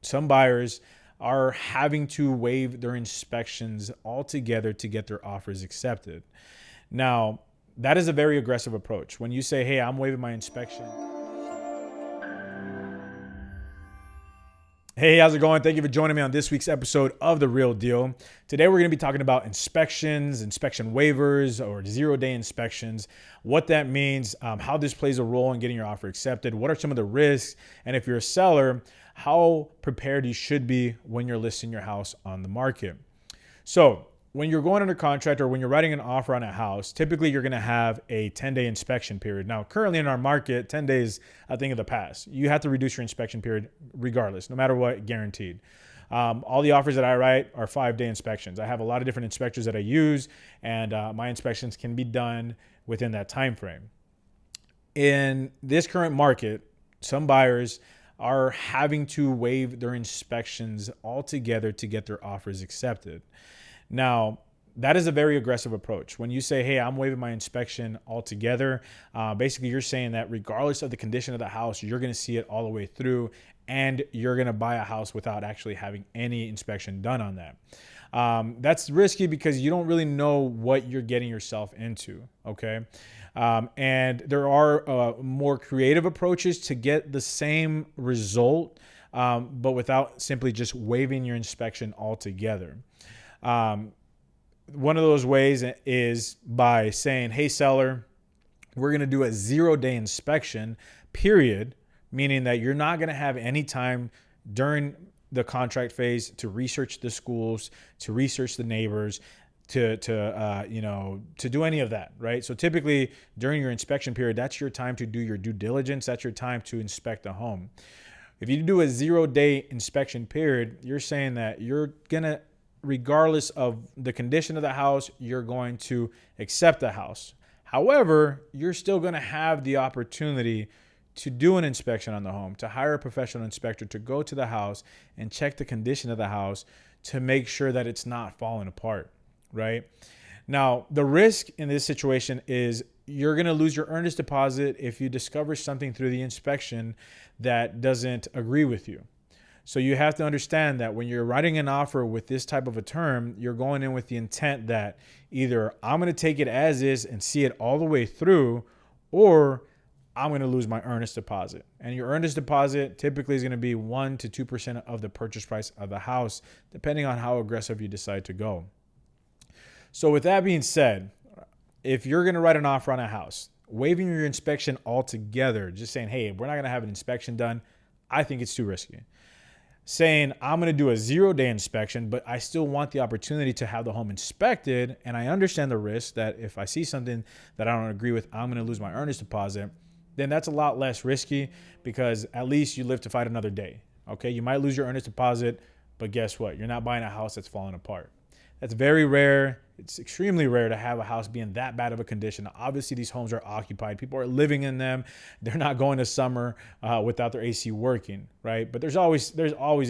some buyers are having to waive their inspections altogether to get their offers accepted. Now, that is a very aggressive approach. When you say, hey, I'm waiving my inspection. Hey, how's it going? Thank you for joining me on this week's episode of The Real Deal. Today, we're going to be talking about inspections, inspection waivers, or zero-day inspections, what that means, how this plays a role in getting your offer accepted, what are some of the risks, and if you're a seller, how prepared you should be when you're listing your house on the market. So, when you're going under contract or when you're writing an offer on a house, typically you're going to have a 10-day inspection period. Now, currently in our market, 10 days, a thing of the past. You have to reduce your inspection period regardless, no matter what, guaranteed. All the offers that I write are 5-day inspections. I have a lot of different inspectors that I use, and my inspections can be done within that time frame. In this current market, some buyers are having to waive their inspections altogether to get their offers accepted. Now, that is a very aggressive approach. When you say, hey, I'm waiving my inspection altogether, basically you're saying that regardless of the condition of the house, you're going to see it all the way through and you're going to buy a house without actually having any inspection done on that. That's risky because you don't really know what you're getting yourself into, okay? And there are more creative approaches to get the same result, but without simply just waiving your inspection altogether. One of those ways is by saying, hey, seller, we're going to do a 0-day inspection, period, meaning that you're not going to have any time during the contract phase to research the schools, to research the neighbors, to do any of that, right? So typically during your inspection period, that's your time to do your due diligence. That's your time to inspect the home. If you do a 0-day inspection period, you're saying that you're going to, regardless of the condition of the house, you're going to accept the house. However, you're still going to have the opportunity to do an inspection on the home, to hire a professional inspector to go to the house and check the condition of the house to make sure that it's not falling apart, right? Now, the risk in this situation is you're going to lose your earnest deposit if you discover something through the inspection that doesn't agree with you. So you have to understand that when you're writing an offer with this type of a term, you're going in with the intent that either I'm going to take it as is and see it all the way through, or I'm going to lose my earnest deposit. And your earnest deposit typically is going to be 1% to 2% of the purchase price of the house, depending on how aggressive you decide to go. So with that being said, if you're going to write an offer on a house, waiving your inspection altogether, just saying, hey, we're not going to have an inspection done, I think it's too risky. Saying I'm going to do a 0-day inspection, but I still want the opportunity to have the home inspected. And I understand the risk that if I see something that I don't agree with, I'm going to lose my earnest deposit. Then that's a lot less risky because at least you live to fight another day. Okay. You might lose your earnest deposit, but guess what? You're not buying a house that's falling apart. That's very rare. It's extremely rare to have a house be in that bad of a condition. Obviously, these homes are occupied. People are living in them. They're not going to summer without their AC working, right? But there's always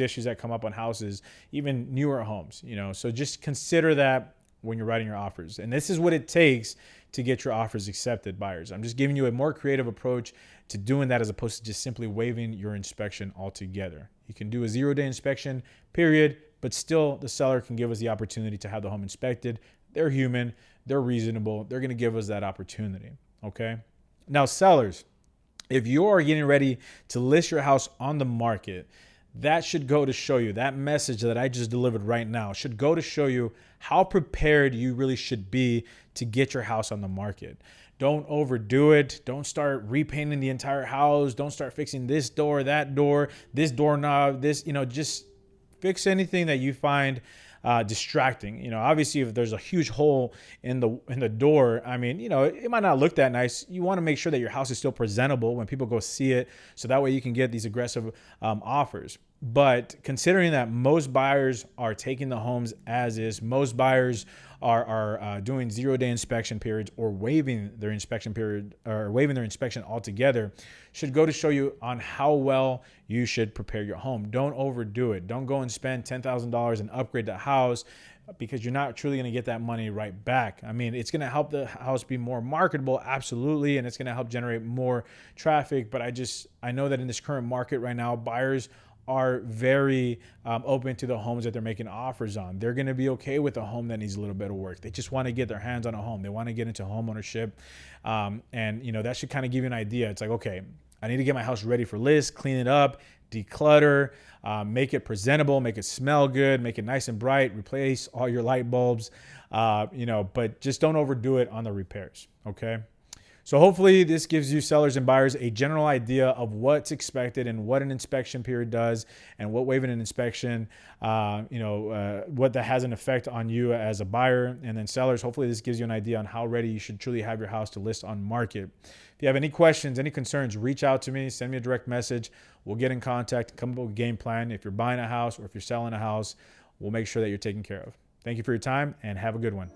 issues that come up on houses, even newer homes, So just consider that when you're writing your offers. And this is what it takes to get your offers accepted, buyers. I'm just giving you a more creative approach to doing that as opposed to just simply waiving your inspection altogether. You can do a 0-day inspection, period, but still the seller can give us the opportunity to have the home inspected. They're human. They're reasonable. They're going to give us that opportunity. Okay. Now, sellers, if you are getting ready to list your house on the market, that should go to show you, that message that I just delivered right now should go to show you how prepared you really should be to get your house on the market. Don't overdo it. Don't start repainting the entire house. Don't start fixing this door, that door, this doorknob, just fix anything that you find distracting. Obviously, if there's a huge hole in the door, it might not look that nice. You want to make sure that your house is still presentable when people go see it, so that way you can get these aggressive offers. But considering that most buyers are taking the homes as is, most buyers are doing 0-day inspection periods or waiving their inspection period or waiving their inspection altogether, should go to show you on how well you should prepare your home. Don't overdo it. Don't go and spend $10,000 and upgrade the house because you're not truly going to get that money right back. It's going to help the house be more marketable, absolutely, and it's going to help generate more traffic. But I know that in this current market right now, buyers are very open to the homes that they're making offers on. They're going to be okay with a home that needs a little bit of work. They just want to get their hands on a home. They want to get into home ownership. And, you know, that should kind of give you an idea. It's like, okay, I need to get my house ready for list, clean it up, declutter, make it presentable, make it smell good, make it nice and bright, replace all your light bulbs, you know, but just don't overdo it on the repairs. Okay. So hopefully this gives you sellers and buyers a general idea of what's expected and what an inspection period does and what waiving an inspection, what that has an effect on you as a buyer. And then sellers, hopefully this gives you an idea on how ready you should truly have your house to list on market. If you have any questions, any concerns, reach out to me, send me a direct message. We'll get in contact, come up with a game plan. If you're buying a house or if you're selling a house, we'll make sure that you're taken care of. Thank you for your time and have a good one.